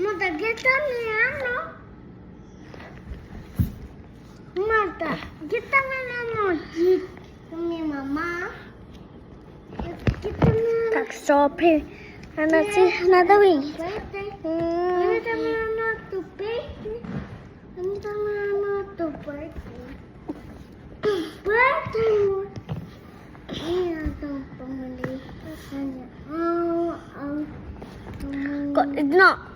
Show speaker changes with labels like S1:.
S1: Mata, kita ni ano? Mata, kita ni ano? Kami mama. Kita ni.
S2: Tak strawberry. Ano si nadawing?
S1: Kami kami ano tupik. Kami kami ano tupik. Batu. Ini ada pembeli.
S2: Kok no?